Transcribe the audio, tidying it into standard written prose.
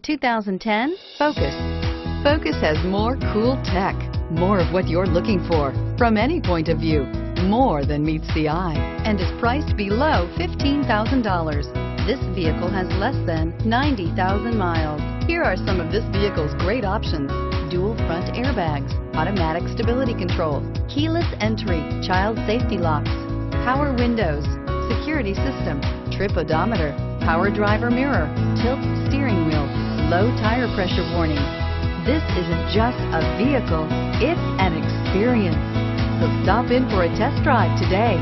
2010 Focus. Focus has more cool tech, more of what you're looking for from any point of view, more than meets the eye, and is priced below $15,000. This vehicle has less than 90,000 miles. Here are some of this vehicle's great options: dual front airbags, automatic stability control, keyless entry, child safety locks, power windows, security system, trip odometer, power driver mirror, tilt steering wheel, low tire pressure warning. This isn't just a vehicle, it's an experience. So stop in for a test drive today.